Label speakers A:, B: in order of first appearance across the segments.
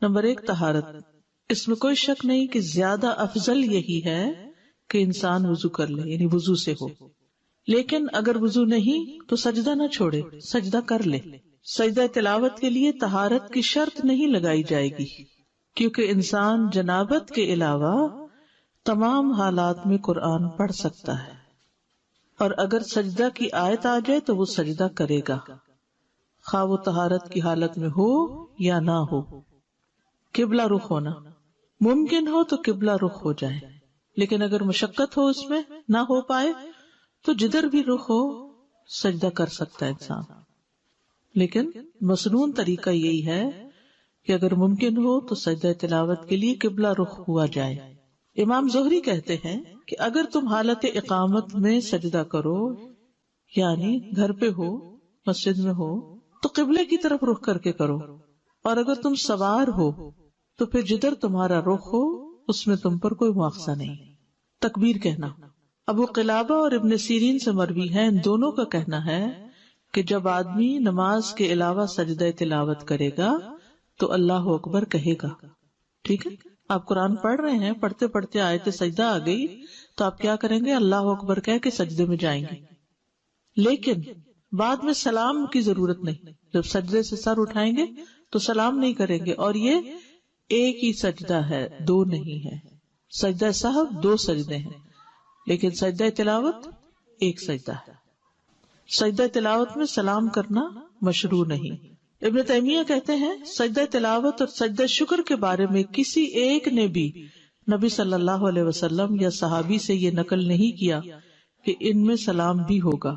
A: Number 1 طہارت. اس میں کوئی شک نہیں کہ زیادہ افضل یہی ہے کہ انسان وضو کر لے، یعنی وضو سے ہو. لیکن اگر وضو نہیں تو سجدہ نہ چھوڑے، سجدہ کر لے. سجدہ تلاوت کے لیے طہارت کی شرط نہیں لگائی جائے گی، کیونکہ انسان جنابت کے علاوہ تمام حالات میں قرآن پڑھ سکتا ہے، اور اگر سجدہ کی آیت آ جائے تو وہ سجدہ کرے گا، خواہ وہ طہارت کی حالت میں ہو یا نہ ہو. قبلہ رخ ہونا ممکن ہو تو قبلہ رخ ہو جائے، لیکن اگر مشقت ہو، اس میں نہ ہو پائے، تو جدھر بھی رخ ہو سجدہ کر سکتا ہے انسان. لیکن مسنون طریقہ یہی ہے کہ اگر ممکن ہو تو سجدہ تلاوت کے لیے قبلہ رخ ہوا جائے. امام زہری کہتے ہیں کہ اگر تم حالت اقامت میں سجدہ کرو، یعنی گھر پہ ہو، مسجد میں ہو، تو قبلے کی طرف رخ کر کے کرو، اور اگر تم سوار ہو تو پھر جدھر تمہارا رخ ہو اس میں تم پر کوئی مواخذہ نہیں. تکبیر کہنا ابو قلابہ اور ابن سیرین سے مروی ہے، ان دونوں کا کہنا ہے کہ جب آدمی نماز کے علاوہ سجدہ تلاوت کرے گا تو اللہ اکبر کہے گا. ٹھیک ہے، آپ قرآن پڑھ رہے ہیں، پڑھتے پڑھتے آیت سجدہ آ گئی تو آپ کیا کریں گے؟ اللہ اکبر کہہ کے سجدے میں جائیں گے. لیکن بعد میں سلام کی ضرورت نہیں. جب سجدے سے سر اٹھائیں گے تو سلام نہیں کریں گے، اور یہ ایک ہی سجدہ ہے، دو نہیں ہے. سجدہ سہو 2 سجدے ہیں، لیکن سجدہ تلاوت ایک سجدہ ہے. سجدہ تلاوت میں سلام کرنا مشروع نہیں. ابن تیمیہ کہتے ہیں سجدہ تلاوت اور سجدہ شکر کے بارے میں کسی ایک نے بھی نبی صلی اللہ علیہ وسلم یا صحابی سے یہ نقل نہیں کیا کہ ان میں سلام بھی ہوگا،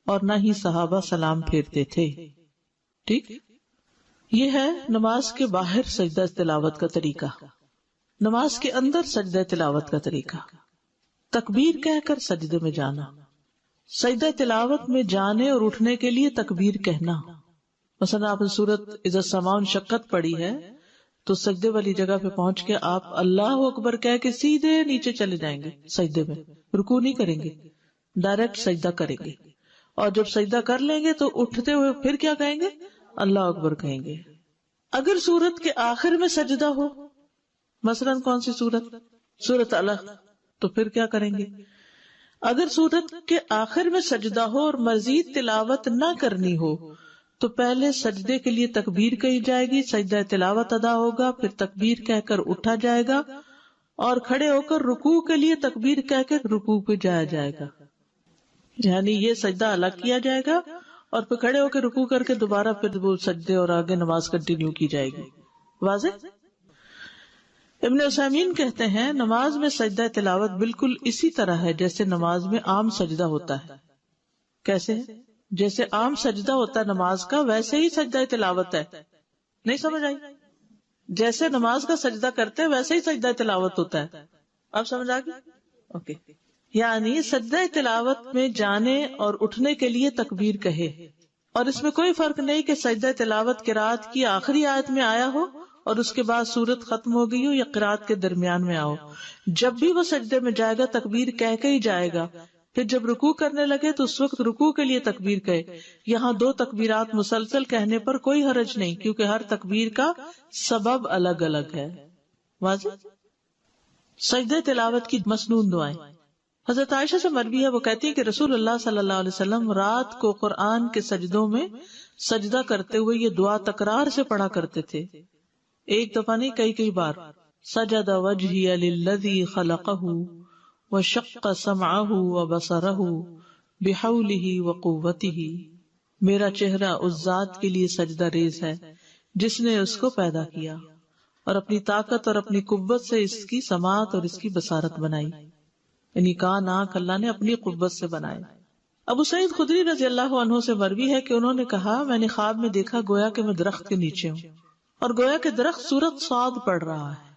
A: اور نہ ہی صحابہ سلام پھیرتے تھے. ٹھیک، یہ ہے نماز کے باہر سجدہ تلاوت کا طریقہ. نماز کے اندر سجدہ تلاوت کا طریقہ: تکبیر کہہ کر سجدے میں جانا. سجدہ تلاوت میں جانے اور اٹھنے کے لیے تکبیر کہنا. مثلا آپ نے سورت اذا السماء انشقت پڑھی ہے تو سجدے والی جگہ پہ پہنچ کے آپ اللہ اکبر کہہ کے سیدھے نیچے چلے جائیں گے. سجدے میں رکوع نہیں کریں گے، ڈائریکٹ سجدہ کریں گے. اور جب سجدہ کر لیں گے تو اٹھتے ہوئے پھر کیا کہیں گے؟ اللہ اکبر کہیں گے. اگر سورت کے آخر میں سجدہ ہو، مثلا کون سی سورت؟ سورت الق، تو پھر کیا کریں گے؟ اگر سورت کے آخر میں سجدہ ہو اور مزید تلاوت نہ کرنی ہو تو پہلے سجدے کے لیے تکبیر کہی جائے گی، سجدہ تلاوت ادا ہوگا، پھر تکبیر کہہ کر اٹھا جائے گا، اور کھڑے ہو کر رکوع کے لیے تکبیر کہہ کے رکوع پہ جایا جائے گا. یعنی یہ سجدہ الگ کیا جائے گا اور پھر کھڑے ہو کے رکوع کر کے دوبارہ پھر وہ سجدے اور آگے نماز کنٹینیو کی جائے گی. واضح؟ ابن عثیمین کہتے ہیں نماز میں سجدہ تلاوت بالکل اسی طرح ہے جیسے نماز میں عام سجدہ ہوتا ہے. کیسے ہے؟ جیسے عام سجدہ ہوتا ہے نماز کا، ویسے ہی سجدہ تلاوت ہے. نہیں سمجھ آئی؟ جیسے نماز کا سجدہ کرتے ہیں ویسے ہی سجدہ تلاوت ہوتا ہے. اب سمجھ آ گئی؟ اوکے. یعنی سجدہ تلاوت میں جانے اور اٹھنے کے لیے تکبیر کہے، اور اس میں کوئی فرق نہیں کہ سجدہ تلاوت قرات کی آخری آیت میں آیا ہو اور اس کے بعد سورت ختم ہو گئی ہو یا قرات کے درمیان میں آؤ. جب بھی وہ سجدے میں جائے گا تکبیر کہہ کے ہی جائے گا. پھر جب رکوع کرنے لگے تو اس وقت رکوع کے لیے تکبیر کہے. یہاں 2 تکبیرات مسلسل کہنے پر کوئی حرج نہیں، کیونکہ ہر تکبیر کا سبب الگ الگ ہے. واضح؟ سجدہ تلاوت کی مسنون دعائیں. حضرت عائشہ سے مروی ہے، وہ کہتی ہے کہ رسول اللہ صلی اللہ علیہ وسلم رات کو قرآن کے سجدوں میں سجدہ کرتے ہوئے یہ دعا تکرار سے پڑھا کرتے تھے. ایک دفعہ نہیں، کئی بار. سجد وجہی للذی خلقہ وشق سمعہ وبصرہ بحولہ وقوتہ. میرا چہرہ اس ذات کے لیے سجدہ ریز ہے جس نے اس کو پیدا کیا اور اپنی طاقت اور اپنی قوت سے اس کی سماعت اور اس کی بصارت بنائی. یعنی کان آنکھ اللہ نے اپنی قوت سے بنائے. ابو سعید خدری رضی اللہ عنہ سے مروی ہے کہ انہوں نے کہا میں نے خواب میں دیکھا گویا کہ میں درخت کے نیچے ہوں اور گویا کہ درخت سورت صاد پڑھ رہا ہے،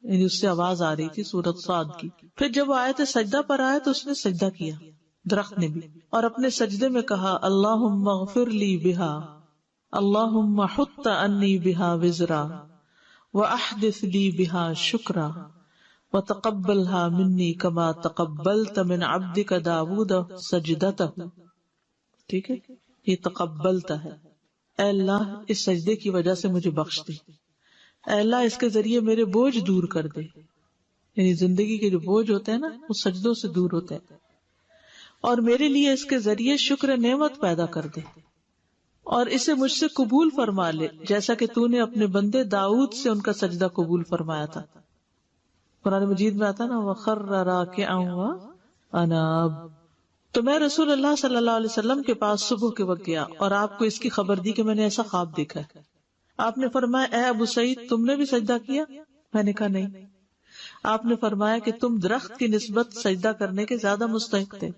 A: یعنی اس سے آواز آ رہی تھی سورت صاد کی. پھر جب وہ آیت سجدہ پر آئے تو اس نے سجدہ کیا، درخت نے بھی، اور اپنے سجدے میں کہا اللہم اغفر لی بہا، اللہم حط انی بہا وزرا واحدث لی بہا شکرا وتقبلها منی کما تقبلت من عبدک داود سجدتہ. ٹھیک ہے، یہ تقبلتا ہے، اے اللہ اس سجدے کی وجہ سے مجھے بخش دے. اے اللہ اس کے ذریعے میرے بوجھ دور کر دے، یعنی زندگی کے جو بوجھ ہوتے ہیں نا وہ سجدوں سے دور ہوتے ہیں، اور میرے لیے اس کے ذریعے شکر نعمت پیدا کر دے، اور اسے مجھ سے قبول فرما لے جیسا کہ تو نے اپنے بندے داؤد سے ان کا سجدہ قبول فرمایا تھا۔ قرآن مجید میں آتا نا وَخَرَّ رَاكِعًا وَأَنَابَ۔ تو میں رسول اللہ صلی اللہ علیہ وسلم کے پاس صبح کے وقت گیا اور آپ کو اس کی خبر دی کہ میں نے ایسا خواب دیکھا ہے۔ آپ نے فرمایا اے ابو سعید تم نے بھی سجدہ کیا؟ میں نے کہا نہیں۔ آپ نے فرمایا کہ تم درخت کی نسبت سجدہ کرنے کے زیادہ مستحق تھے۔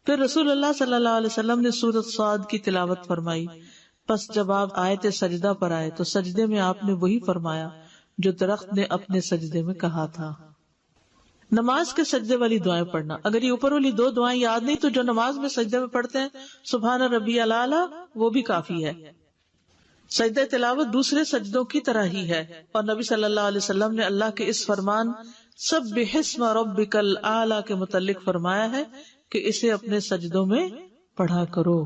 A: پھر رسول اللہ صلی اللہ علیہ وسلم نے سورۃ صاد کی تلاوت فرمائی، پس جب آپ آیت سجدہ پر آئے تو سجدے میں آپ نے وہی فرمایا جو درخت نے اپنے سجدے میں کہا تھا۔ نماز کے سجدے والی دعائیں پڑھنا، اگر یہ اوپر والی 2 دعائیں یاد نہیں تو جو نماز میں سجدے میں پڑھتے ہیں سبحان ربی الاعلیٰ وہ بھی کافی ہے۔ سجدہ تلاوت دوسرے سجدوں کی طرح ہی ہے، اور نبی صلی اللہ علیہ وسلم نے اللہ کے اس فرمان سبح اسم ربک الاعلیٰ کے متعلق فرمایا ہے کہ اسے اپنے سجدوں میں پڑھا کرو۔